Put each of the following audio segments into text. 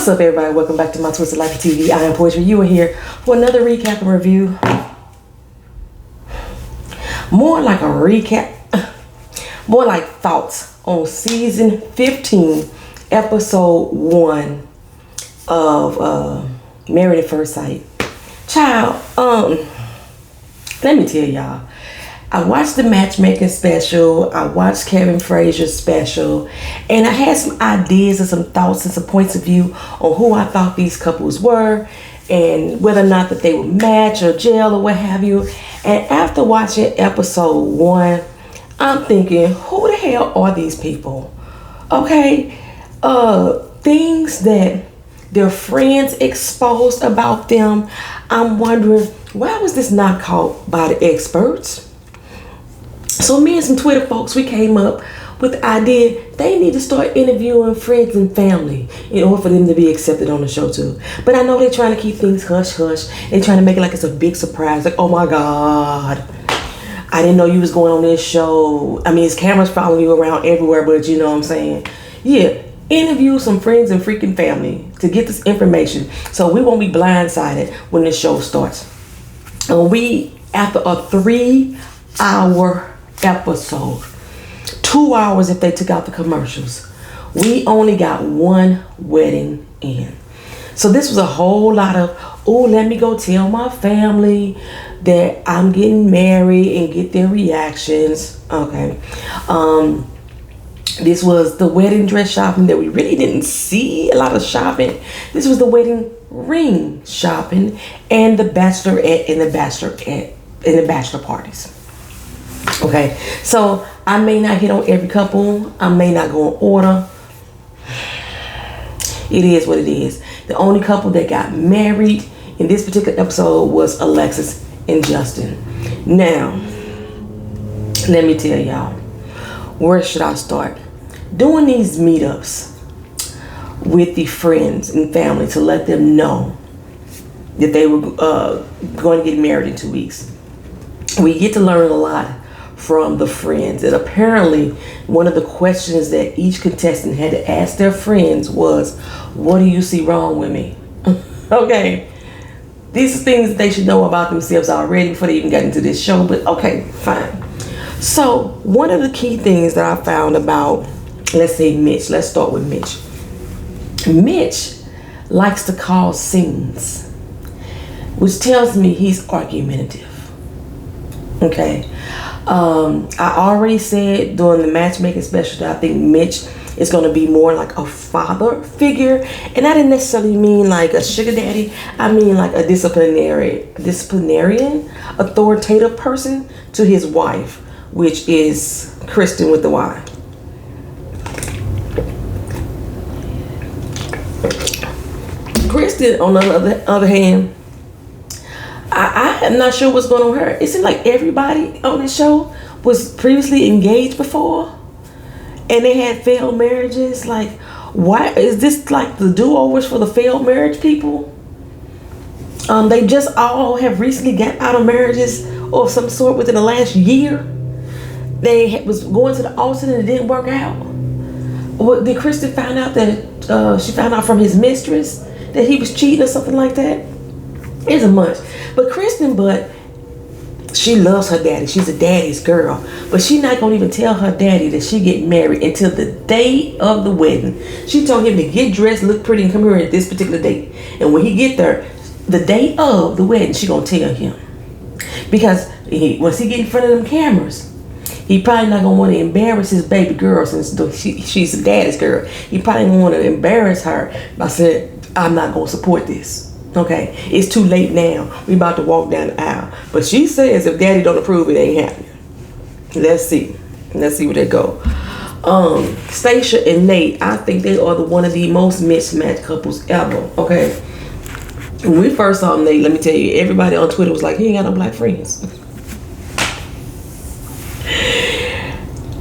What's up, everybody? Welcome back to my Twisted Life TV. I am Poetry. You are here for another recap and review. More like a recap, more like thoughts on season 15, episode 1 of Married at First Sight. Child, let me tell y'all. I watched the matchmaking special, I watched Kevin Frazier's special, and I had some ideas and some thoughts and some points of view on who I thought these couples were and whether or not that they would match or gel or what have you. And after watching episode 1, I'm thinking, who the hell are these people? Okay, things that their friends exposed about them, I'm wondering, why was this not caught by the experts? So me and some Twitter folks, we came up with the idea they need to start interviewing friends and family in order for them to be accepted on the show too. But I know they're trying to keep things hush hush. They're trying to make it like it's a big surprise. Like, oh my God, I didn't know you was going on this show. I mean, his cameras following you around everywhere, but you know what I'm saying? Yeah, interview some friends and freaking family to get this information so we won't be blindsided when this show starts. And we, after a 3-hour episode, 2 hours if they took out the commercials, we only got one wedding in. So this was a whole lot of, oh, let me go tell my family that I'm getting married and get their reactions. Okay. This was the wedding dress shopping that we really didn't see a lot of shopping. This was the wedding ring shopping and the bachelorette and the bachelor parties. Okay, so I may not hit on every couple. I may not go in order. It is what it is. The only couple that got married in this particular episode was Alexis and Justin. Now, let me tell y'all, where should I start? Doing these meetups with the friends and family to let them know that they were going to get married in 2 weeks. We get to learn a lot from the friends, and apparently one of the questions that each contestant had to ask their friends was, what do you see wrong with me? Okay, these are things that they should know about themselves already before they even got into this show, but okay, fine. So one of the key things that I found about, let's say Mitch, let's start with Mitch. Mitch likes to cause scenes, which tells me he's argumentative. Okay, I already said during the matchmaking special that I think Mitch is going to be more like a father figure, and I didn't necessarily mean like a sugar daddy. I mean like a disciplinarian, authoritative person to his wife, which is Kristen with the Y. Kristen, on the other hand, I am not sure what's going on with her. It seemed like everybody on this show was previously engaged before, and they had failed marriages. Like, why is this like the do-overs for the failed marriage people? They just all have recently got out of marriages of some sort within the last year. They was going to the altar and it didn't work out. What, did Kristen find out that she found out from his mistress that he was cheating or something like that? It's a munch. But Kristen, she loves her daddy. She's a daddy's girl. But she's not going to even tell her daddy that she get married until the day of the wedding. She told him to get dressed, look pretty, and come here at this particular date. And when he get there, the day of the wedding, she going to tell him. Because once he get in front of them cameras, he probably not going to want to embarrass his baby girl since she's a daddy's girl. He probably going to want to embarrass her by saying, I'm not going to support this. Okay, it's too late now. We about to walk down the aisle. But she says if daddy don't approve, it ain't happening. Let's see where they go. Stacia and Nate, I think they are one of the most mismatched couples ever. Okay, when we first saw Nate, let me tell you, everybody on Twitter was like, he ain't got no black friends.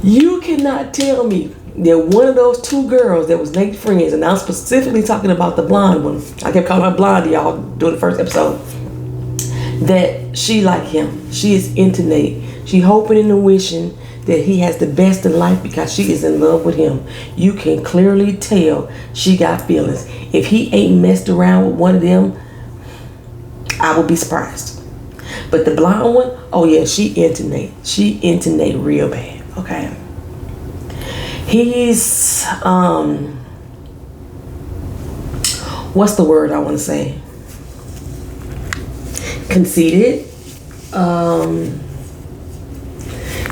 You cannot tell me that one of those two girls that was Nate's friends, and I'm specifically talking about the blonde one, I kept calling her blondie y'all during the first episode, that she like him. She is into Nate. She hoping and wishing that he has the best in life because she is in love with him. You can clearly tell she got feelings. If he ain't messed around with one of them, I would be surprised. But the blonde one, oh yeah, she into Nate real bad. Okay. He's what's the word I want to say? Conceited.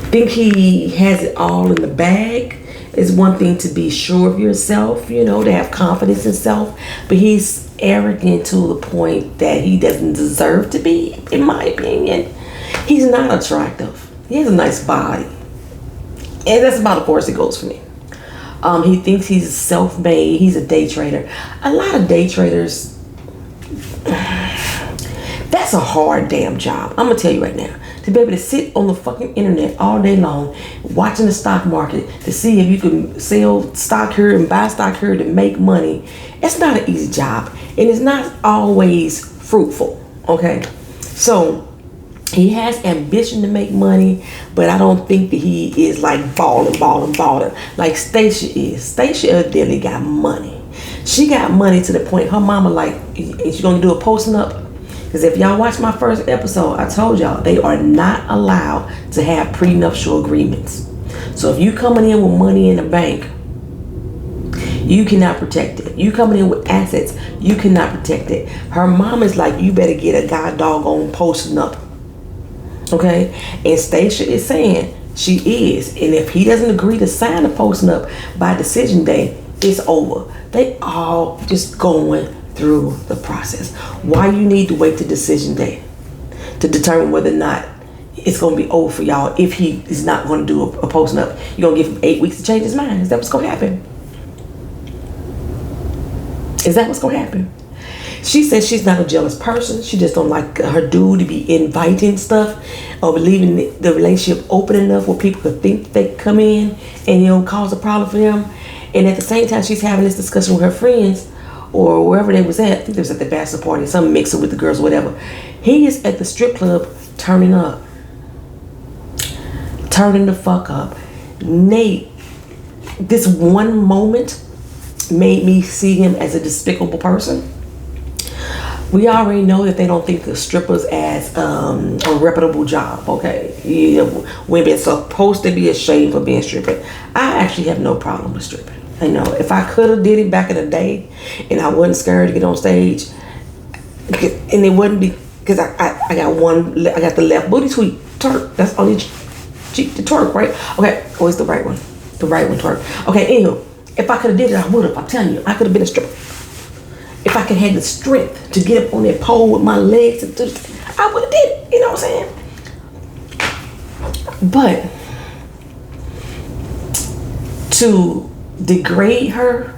Think he has it all in the bag. It's one thing to be sure of yourself, you know, to have confidence in self, but he's arrogant to the point that he doesn't deserve to be, in my opinion. He's not attractive. He has a nice body, and that's about as far as it goes for me. He thinks he's self-made. He's a day trader. A lot of day traders, that's a hard damn job. I'm gonna tell you right now. To be able to sit on the fucking internet all day long, watching the stock market to see if you can sell stock here and buy stock here to make money. It's not an easy job, and it's not always fruitful. Okay, so he has ambition to make money, but I don't think that he is like balling like Stacia is. Stacia evidently got money. She got money to the point her mama like, is she gonna do a posting up? Because if y'all watch my first episode, I told y'all they are not allowed to have prenuptial agreements. So if you coming in with money in the bank, you cannot protect it. You coming in with assets, you cannot protect it. Her mom is like, you better get a god doggone posting up. Okay? And Stacia is saying she is. And if he doesn't agree to sign the posting up by decision day, it's over. They all just going through the process. Why you need to wait to decision day to determine whether or not it's going to be over for y'all? If he is not going to do a posting up, you're going to give him 8 weeks to change his mind. Is that what's going to happen? Is that what's going to happen? She says she's not a jealous person. She just don't like her dude to be inviting stuff or leaving the relationship open enough where people could think they come in and, you know, cause a problem for them. And at the same time, she's having this discussion with her friends or wherever they was at. I think they was at the bachelor party, some mixer with the girls or whatever. He is at the strip club turning up. Turning the fuck up. Nate, this one moment made me see him as a despicable person. We already know that they don't think of strippers as a reputable job, okay? You know, women are supposed to be ashamed for being stripping. I actually have no problem with stripping. I know if I could have did it back in the day and I wasn't scared to get on stage, and it wouldn't be because I got the left booty tweet twerk. That's on each cheek to twerk, right? Okay, oh, it's the right one twerk. Okay, anywho, if I could have did it, I would have. I'm telling you, I could have been a stripper. If I could have had the strength to get up on that pole with my legs, I would have did it. You know what I'm saying? But to degrade her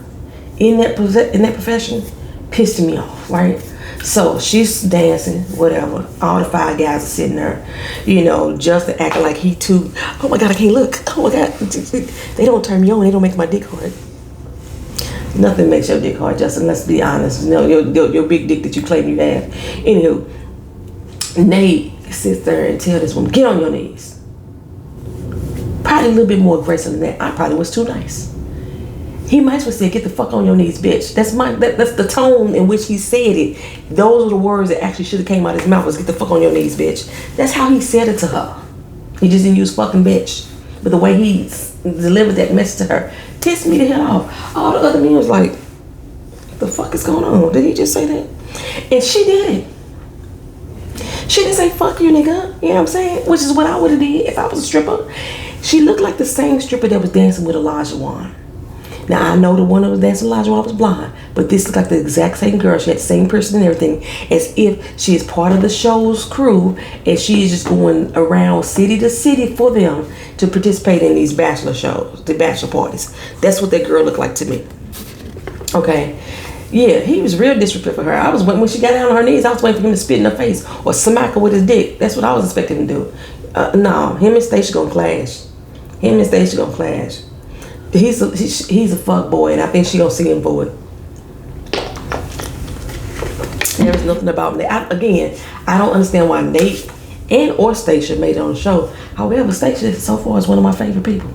in that profession pissed me off, right? So she's dancing, whatever. All the 5 guys are sitting there, you know, Justin acting like he too. Oh my God, I can't look. Oh my God, they don't turn me on. They don't make my dick hard. Nothing makes your dick hard, Justin. Let's be honest. You know, your big dick that you claim you have. Anywho, Nate sits there and tells this woman, get on your knees. Probably a little bit more aggressive than that. I probably was too nice. He might as well say, get the fuck on your knees, bitch. That's the tone in which he said it. Those were the words that actually should have came out of his mouth, was get the fuck on your knees, bitch. That's how he said it to her. He just didn't use fucking bitch. But the way he delivered that message to her pissed me the hell off. All the other men was like, what the fuck is going on? Did he just say that? And she did it. She didn't say, fuck you, nigga. You know what I'm saying? Which is what I would have did if I was a stripper. She looked like the same stripper that was dancing with Elijah Wan. Now, I know the one that was dancing with Elijah Wan was blind, but this is like the exact same girl. She had the same person and everything, as if she is part of the show's crew, and she is just going around city to city for them to participate in these bachelor shows, the bachelor parties. That's what that girl looked like to me. Okay. Yeah, he was real disrespectful for her. I was when she got down on her knees, I was waiting for him to spit in her face or smack her with his dick. That's what I was expecting him to do. No, him and Stacia gonna clash. He's a fuck boy, and I think she gonna see him for it. There's nothing about Nate. I don't understand why Nate and or Stacia made it on the show. However, Stacia so far is one of my favorite people.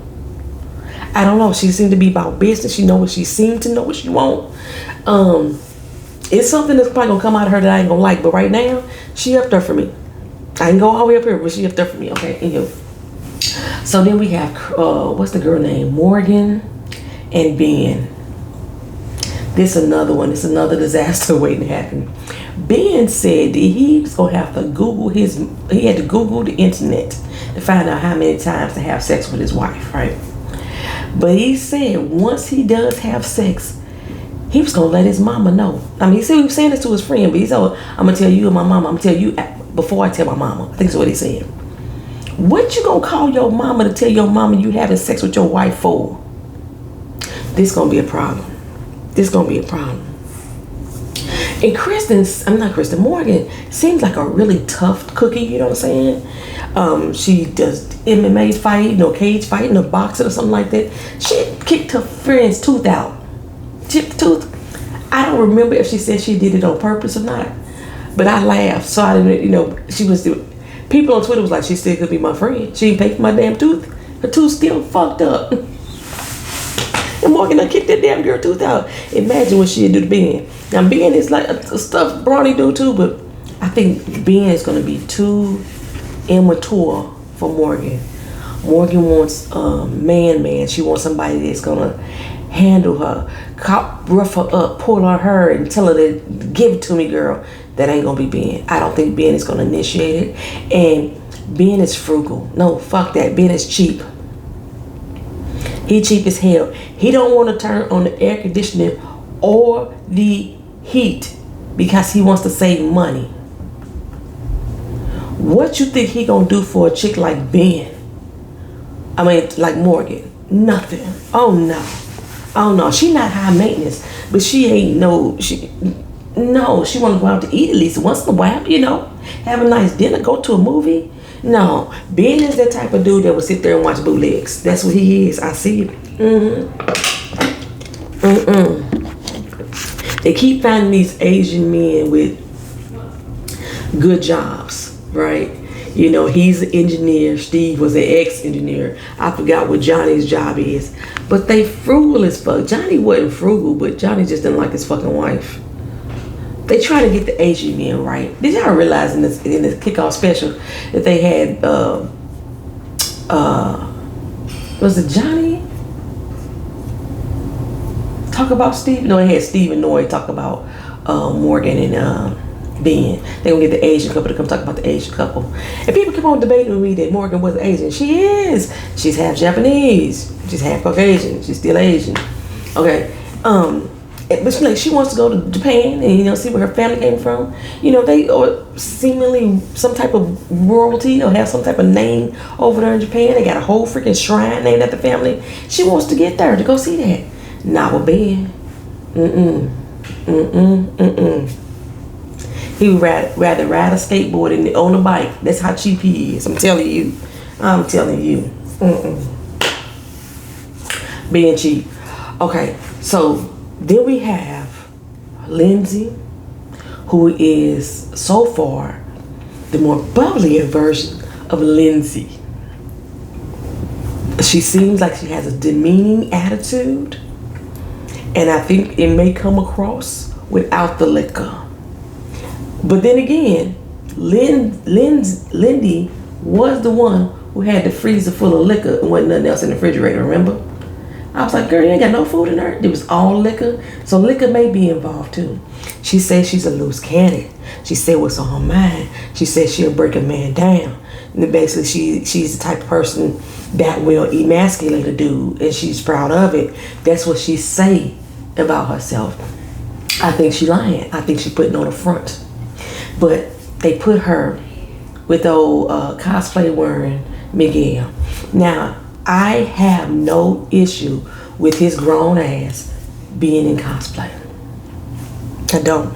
I don't know. She seemed to be about business. She know what she seemed to know what she want. It's something that's probably gonna come out of her that I ain't gonna like. But right now, she up there for me. I can go all the way up here, but she up there for me. Okay, anywho. So then we have what's the girl name? Morgan and Ben. This another one. It's another disaster waiting to happen. Ben said that he was gonna have to Google he had to Google the internet to find out how many times to have sex with his wife, right? But he said once he does have sex, he was gonna let his mama know. I mean, he said he was saying this to his friend, but he said, I'm gonna tell you and my mama, I'm gonna tell you before I tell my mama. I think that's what he said. What you gonna call your mama to tell your mama you having sex with your wife for? This gonna be a problem. This gonna be a problem. And Morgan seems like a really tough cookie, you know what I'm saying? She does MMA fighting or cage fighting or boxing or something like that. She kicked her friend's tooth out. Chipped the tooth. I don't remember if she said she did it on purpose or not. But I laughed. So I didn't, people on Twitter was like, she still could be my friend. She didn't pay for my damn tooth. Her tooth still fucked up. And Morgan done kicked that damn girl tooth out. Imagine what she'd do to Ben. Now Ben is like stuff Brawny do too, but I think Ben is gonna be too immature for Morgan. Morgan wants man. She wants somebody that's gonna handle her, rough her up, pull on her, and tell her to give it to me, girl. That ain't gonna be Ben. I don't think Ben is gonna initiate it. And Ben is frugal. No, fuck that. Ben is cheap. He cheap as hell. He don't want to turn on the air conditioning or the heat because he wants to save money. What you think he gonna do for a chick like Ben? I mean, like Morgan? Nothing. Oh no. She not high maintenance, but she ain't she want to go out to eat at least once in a while, have a nice dinner, go to a movie. No, Ben is that type of dude that will sit there and watch bootlegs. That's what he is. I see it. They keep finding these Asian men with good jobs, right? He's an engineer. Steve was an ex-engineer. I forgot what Johnny's job is. But they frugal as fuck. Johnny wasn't frugal, but Johnny just didn't like his fucking wife. They try to get the Asian men right. Did y'all realize in this kickoff special that they had was it Johnny talk about Steve? No, they had Steve and Nori talk about Morgan and Ben. They gonna get the Asian couple to come talk about the Asian couple. And people keep on debating with me that Morgan wasn't Asian. She is. She's half Japanese. She's half Caucasian. She's still Asian. Okay. But she wants to go to Japan and see where her family came from. They are seemingly some type of royalty or have some type of name over there in Japan. They got a whole freaking shrine named after the family. She wants to get there to go see that. Not with Ben. He would rather ride a skateboard and own a bike. That's how cheap he is. I'm telling you. Being cheap. Okay, so then we have Lindsay, who is so far the more bubblier version of Lindsay. She seems like she has a demeaning attitude, and I think it may come across without the liquor. But then again, Lindy was the one who had the freezer full of liquor and wasn't nothing else in the refrigerator, remember? I was like, girl, you ain't got no food in there. It was all liquor. So liquor may be involved too. She says she's a loose cannon. She said what's on her mind. She said she'll break a man down. And basically she's the type of person that will emasculate a dude, and she's proud of it. That's what she say about herself. I think she lying. I think she putting on a front. But they put her with the old cosplay wearing Miguel. Now, I have no issue with his grown ass being in cosplay. I don't.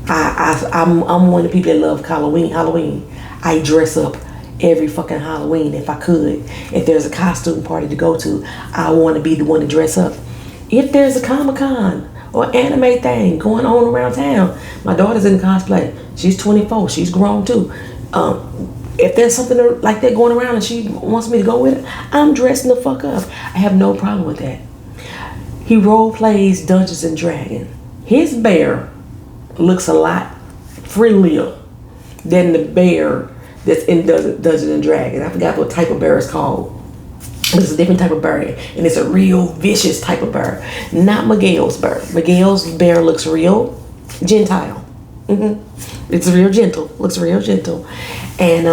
I'm one of the people that love Halloween. I dress up every fucking Halloween if I could. If there's a costume party to go to, I want to be the one to dress up. If there's a Comic-Con or anime thing going on around town, my daughter's in cosplay. She's 24. She's grown too. If there's something like that going around and she wants me to go with it, I'm dressing the fuck up. I have no problem with that. He role plays Dungeons and Dragons. His bear looks a lot friendlier than the bear that's in Dungeons and Dragons. I forgot what type of bear it's called. But it's a different type of bear, and it's a real vicious type of bear. Not Miguel's bear. Miguel's bear looks real gentile. It's real gentle. Looks real gentle, and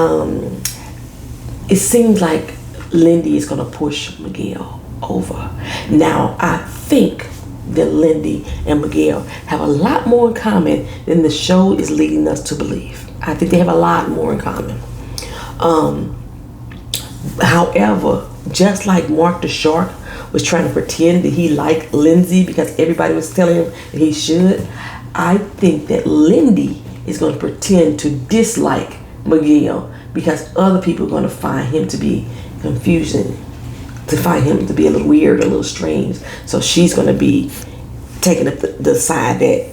it seems like Lindy is gonna push Miguel over. Now I think that Lindy and Miguel have a lot more in common than the show is leading us to believe. I think they have a lot more in common. However, just like Mark the Shark was trying to pretend that he liked Lindsay because everybody was telling him that he should, I think that Lindy is going to pretend to dislike Miguel because other people are going to find him to be confusing, to find him to be a little weird, a little strange. So she's going to be taking up the side that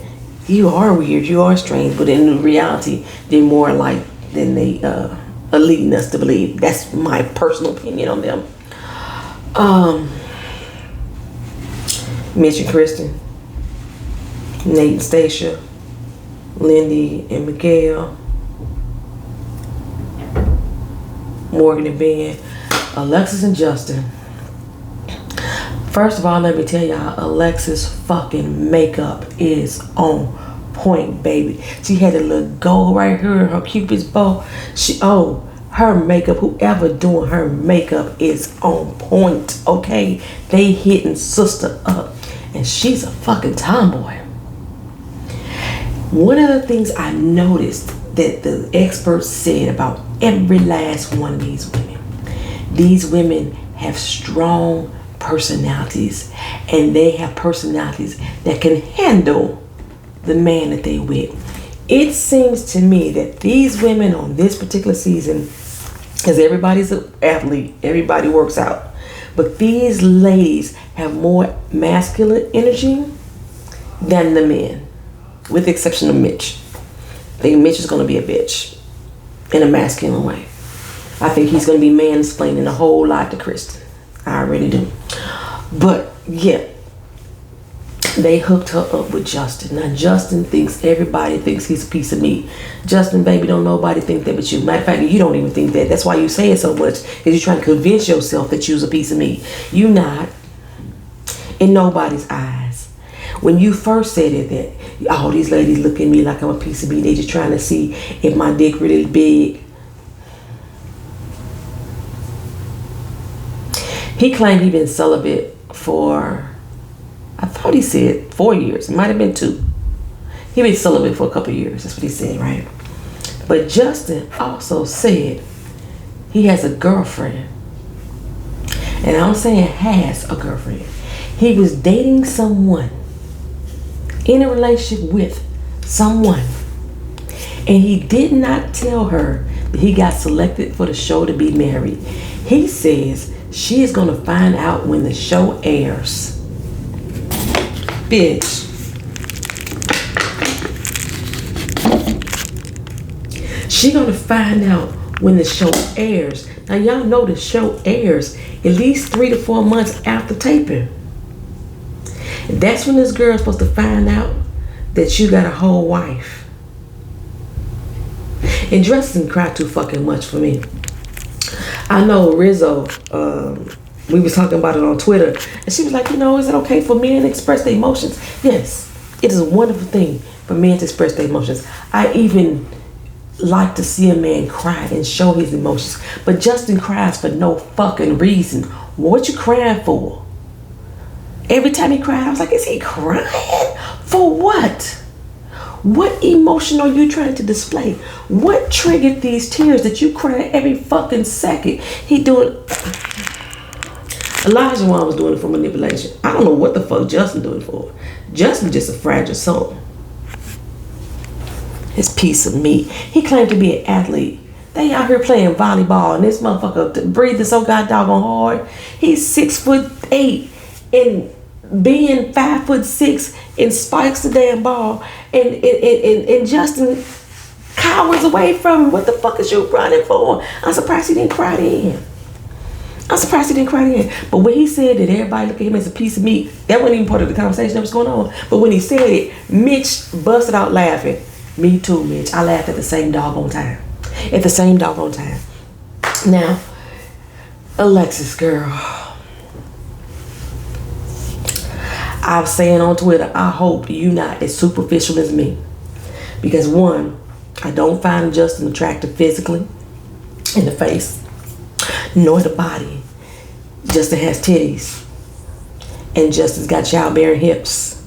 you are weird, you are strange, but in reality, they're more alike than they are leading us to believe. That's my personal opinion on them. Mitch and Kristen, Nate and Stacia, Lindy and Miguel, Morgan and Ben, Alexis and Justin. First of all, let me tell y'all, Alexis' fucking makeup is on point, baby. She had a little gold right here in her Cupid's bow. Her makeup, whoever doing her makeup is on point, okay? They hitting sister up, and she's a fucking tomboy. One of the things I noticed that the experts said about every last one of these women have strong personalities, and they have personalities that can handle the man that they with. It seems to me that these women on this particular season, because everybody's an athlete, everybody works out, but these ladies have more masculine energy than the men, with the exception of Mitch. I think Mitch is going to be a bitch in a masculine way. I think he's going to be mansplaining a whole lot to Kristen. I already do. But yeah, they hooked her up with Justin. Now Justin thinks everybody thinks he's a piece of meat. Justin, baby, don't nobody think that but you. Matter of fact, you don't even think that. That's why you say it so much, because you're trying to convince yourself that you's a piece of meat. You not. In nobody's eyes. When you first said it, that all these ladies look at me like I'm a piece of meat, they just trying to see if my dick really big. He claimed he been celibate for, I thought he said 4 years. It might have been 2. He been celibate for a couple years. That's what he said, right? But Justin also said he has a girlfriend. And I'm saying has a girlfriend. He was dating someone, in a relationship with someone. And he did not tell her that he got selected for the show to be married. He says she is going to find out when the show airs. Bitch. She going to find out when the show airs. Now y'all know the show airs at least 3 to 4 months after taping. That's when this girl's supposed to find out that you got a whole wife. And Justin cried too fucking much for me. I know Rizzo, we was talking about it on Twitter, and she was like, is it okay for men to express their emotions? Yes, it is a wonderful thing for men to express their emotions. I even like to see a man cry and show his emotions. But Justin cries for no fucking reason. What you crying for? Every time he cried, I was like, is he crying? For what? What emotion are you trying to display? What triggered these tears that you cry every fucking second? He doing... Elijah Wan was doing it for manipulation. I don't know what the fuck Justin doing it for. Justin just a fragile soul. His piece of meat. He claimed to be an athlete. They out here playing volleyball, and this motherfucker breathing so goddamn hard. He's 6'8", and being 5'6" and spikes the damn ball, and Justin hours away from him. What the fuck is you running for? I'm surprised he didn't cry then. But when he said that everybody look at him as a piece of meat, that wasn't even part of the conversation that was going on. But when he said it, Mitch busted out laughing. Me too, Mitch. I laughed at the same doggone time. Now, Alexis, girl. I was saying on Twitter, I hope you not as superficial as me. Because one, I don't find Justin attractive physically in the face, nor the body. Justin has titties. And Justin's got childbearing hips.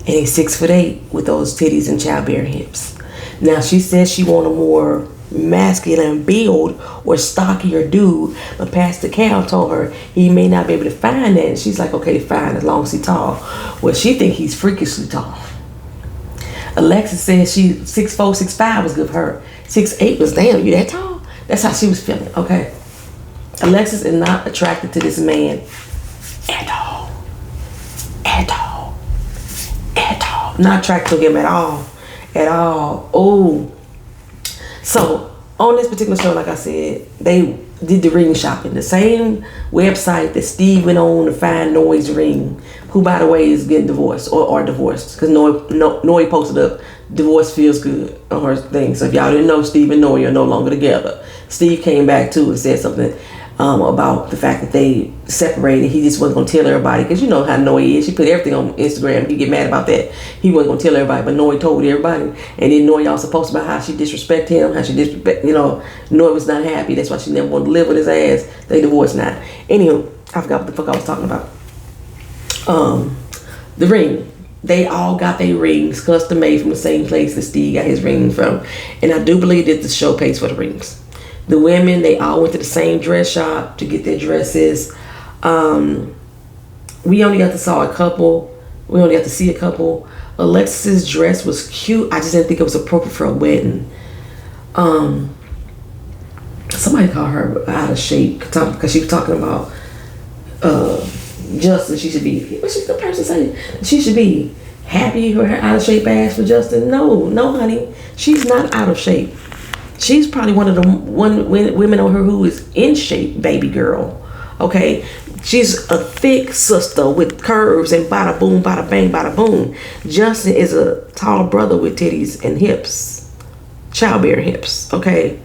And he's 6'8" with those titties and childbearing hips. Now she says she want a more masculine build or stockier dude, but Pastor Cal told her he may not be able to find that. And she's like, okay, fine, as long as he's tall. Well, she think he's freakishly tall. Alexis says she 6'4", 6'5" was good for her. 6'8" was, damn, you that tall? That's how she was feeling, okay? Alexis is not attracted to this man at all. Not attracted to him at all. Oh. So, on this particular show, like I said, they did the ring shopping. The same website that Steve went on to find Noy's ring, who, by the way, is getting divorced or divorced. Because Noy posted up, divorce feels good on her thing. So, if y'all didn't know, Steve and Noy are no longer together. Steve came back, too, and said something about the fact that they separated. He just wasn't going to tell everybody, because you know how Noy is. She put everything on Instagram. You get mad about that. He wasn't going to tell everybody, but Noy told everybody. And then Noy also posted about how she disrespected him, how she Noy was not happy. That's why she never wanted to live with his ass. They divorced now. Anywho, I forgot what the fuck I was talking about. The ring. They all got their rings custom made from the same place that Steve got his ring from. And I do believe that the show pays for the rings. The women, they all went to the same dress shop to get their dresses. We only got to see a couple. Alexis's dress was cute. I just didn't think it was appropriate for a wedding. Somebody called her out of shape because she was talking about Justin. She should be, what's the person saying? She should be happy with her out of shape ass for Justin. No, honey. She's not out of shape. She's probably one of the women on her who is in shape, baby girl. Okay? She's a thick sister with curves and bada boom, bada bang, bada boom. Justin is a tall brother with titties and hips. Childbearing hips. Okay?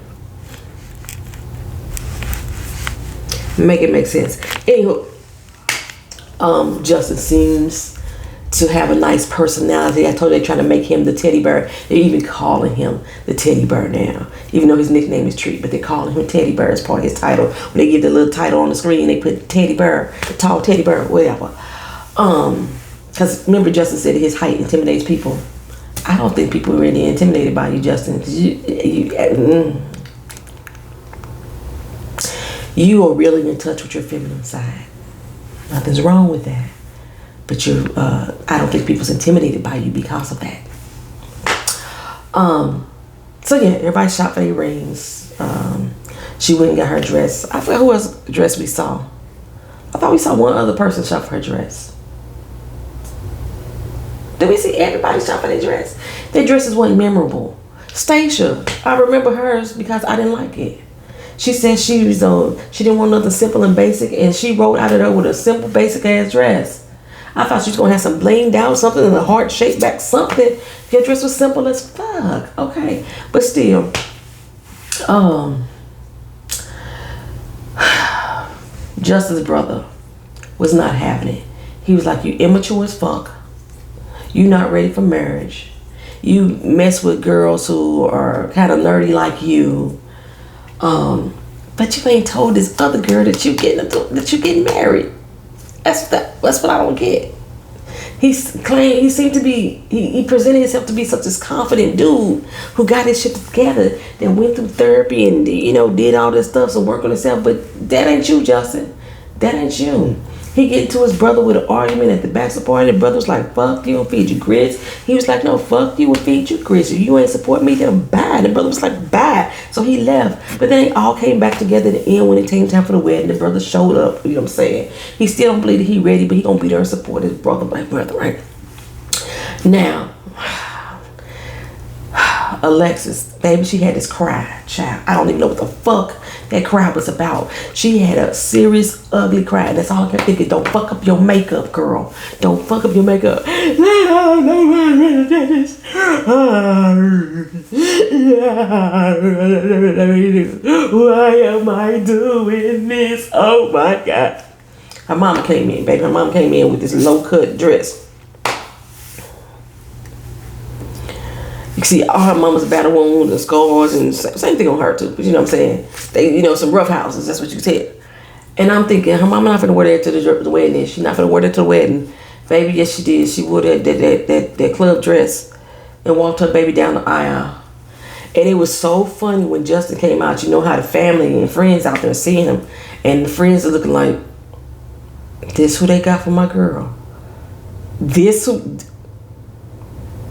Make it make sense. Anywho, Justin seems to have a nice personality. I told you they're trying to make him the teddy bear. They're even calling him the teddy bear now. Even though his nickname is Treat, but they're calling him teddy bear as part of his title. When they give the little title on the screen, they put teddy bear, the tall teddy bear, whatever. Because remember Justin said his height intimidates people. I don't think people are really intimidated by you, Justin. You are really in touch with your feminine side. Nothing's wrong with that. But I don't think people's intimidated by you because of that. So yeah, everybody shot for their rings. She went and got her dress. I forgot who else dress we saw. I thought we saw one other person shop for her dress. Did we see everybody shop for their dress? Their dresses wasn't memorable. Stacia, I remember hers because I didn't like it. She said she didn't want nothing simple and basic, and she rode out of there with a simple, basic ass dress. I thought she was gonna have some blinged out something in a heart shaped back something. Your dress was simple as fuck. Okay, but still, Justin's brother was not having it. He was like, "You immature as fuck. You not ready for marriage. You mess with girls who are kind of nerdy like you. But you ain't told this other girl that you getting married." That's what I don't get. He presented himself to be such a confident dude who got his shit together, that went through therapy and did all this stuff, so work on himself. But that ain't you, Justin. That ain't you. He get into his brother with an argument at the bachelor party. The brother was like, "Fuck you and feed you grits." He was like, "No, fuck you and feed you grits. If you ain't support me, then bye." The brother was like, "Bye." So he left. But then they all came back together at the end when it came time for the wedding. The brother showed up. You know what I'm saying? He still don't believe that he ready, but he gonna be there and support his brother, right? Now, Alexis, baby, she had this cry, child. I don't even know what the fuck that cry was about. She had a serious, ugly cry. And that's all I kept thinking. Don't fuck up your makeup, girl. Don't fuck up your makeup. Why am I doing this? Oh my God. Her mama came in, baby. Her mama came in with this low-cut dress. You see all her mama's battle wounds and scars, and same thing on her too. But you know what I'm saying? They, you know, some rough houses. That's what you said. And I'm thinking, her mama not finna wear that to the wedding. She's not finna wear that to the wedding. Baby, yes she did. She wore that club dress and walked her baby down the aisle. And it was so funny when Justin came out. You know how the family and friends out there seeing him, and the friends are looking like, this who they got for my girl. This who.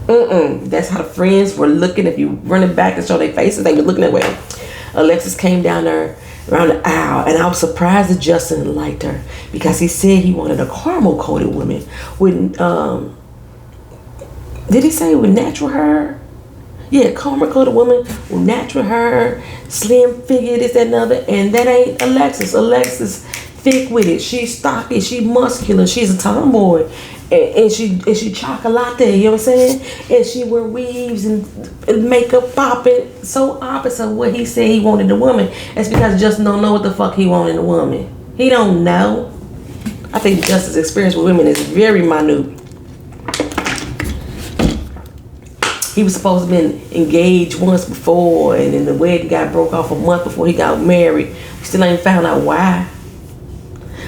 That's how the friends were looking. If you run it back and show their faces, they were looking that way. Alexis came down there around the aisle, and I was surprised that Justin liked her because he said he wanted a caramel coated woman with did he say with natural hair? Yeah, caramel coated woman with natural hair, slim figure, this, that, and other. And that ain't Alexis. Alexis thick with it. She's stocky. She's muscular. She's a tomboy. And she chocolate, you know what I'm saying? And she wear weaves and makeup popping. So opposite of what he said he wanted in a woman. That's because Justin don't know what the fuck he wanted in a woman. He don't know. I think Justin's experience with women is very minute. He was supposed to have been engaged once before, and then the wedding got broke off a month before he got married. We still ain't found out why.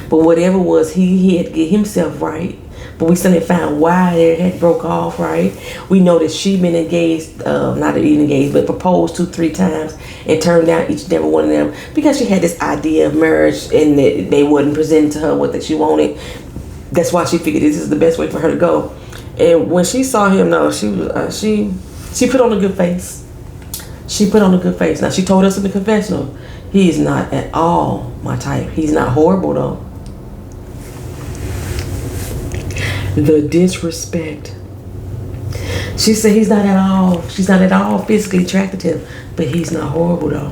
But whatever it was, he had to get himself right. But we still ain't found why it had broke off, right? We know that she been engaged, not even engaged, but proposed 2-3 times and turned down each and every one of them because she had this idea of marriage and they wasn't presenting to her what that she wanted. That's why she figured this is the best way for her to go. And when she saw him, no, she put on a good face. She put on a good face. Now she told us in the confessional, he is not at all my type. He's not horrible though. The disrespect. She said he's not at all. She's not at all physically attracted to him, but he's not horrible though.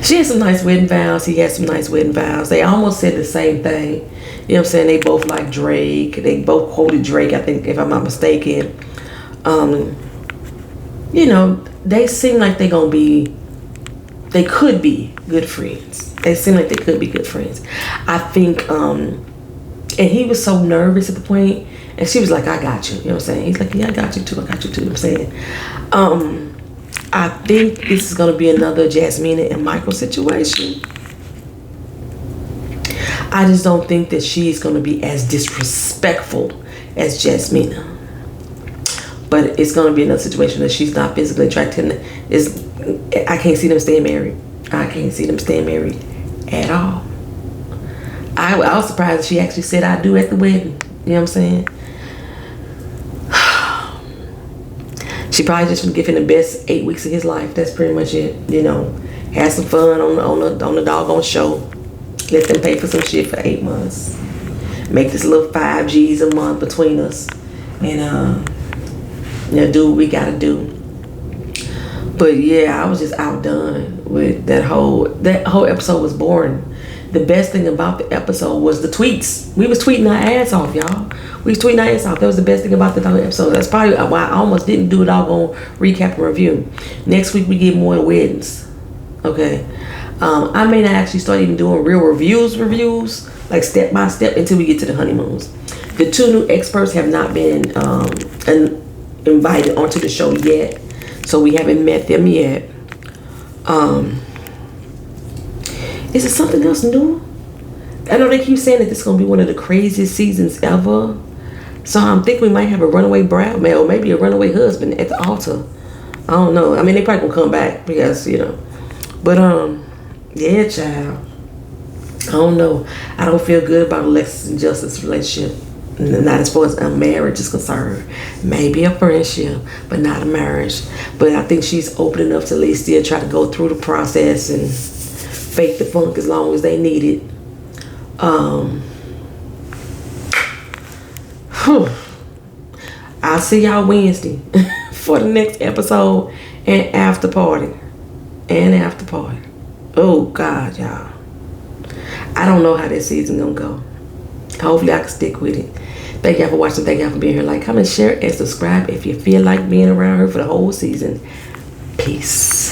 She had some nice wedding vows. He had some nice wedding vows. They almost said the same thing. You know what I'm saying? They both like Drake. They both quoted Drake, I think, if I'm not mistaken. You know, they seem like they could be good friends. They seem like they could be good friends. I think, and he was so nervous at the point, and she was like, I got you. You know what I'm saying? He's like, yeah, I got you too. I got you too. You know what I'm saying? I think this is going to be another Jasmina and Michael situation. I just don't think that she's going to be as disrespectful as Jasmina. But it's going to be another situation that she's not physically attracted. I can't see them staying married. I can't see them staying married at all. I was surprised that she actually said I do at the wedding. You know what I'm saying? She probably just give him the best 8 weeks of his life. That's pretty much it. You know, have some fun on the doggone show. Let them pay for some shit for 8 months. Make this little 5 G's a month between us, and do what we gotta do. But yeah, I was just outdone with that whole episode was boring. The best thing about the episode was the tweets. We was tweeting our ass off, y'all. We was tweeting our ass off. That was the best thing about the whole episode. That's probably why I almost didn't do it all on recap and review. Next week we get more weddings. Okay. I may not actually start even doing real reviews, like step by step until we get to the honeymoons. The 2 new experts have not been invited onto the show yet, so we haven't met them yet. Is it something else new? I know they keep saying that this is going to be one of the craziest seasons ever. So I'm thinking we might have a runaway bridesmaid or maybe a runaway husband at the altar. I don't know. I mean, they probably going to come back because, you know. But, yeah, child. I don't know. I don't feel good about Alexis and Justin's relationship. Not as far as a marriage is concerned. Maybe a friendship, but not a marriage. But I think she's open enough to at least still try to go through the process and fake the funk as long as they need it. I'll see y'all Wednesday for the next episode and after party. Oh God, y'all. I don't know how this season gonna go. Hopefully I can stick with it. Thank y'all for watching. Thank y'all for being here. Like, comment, share, and subscribe if you feel like being around here for the whole season. Peace.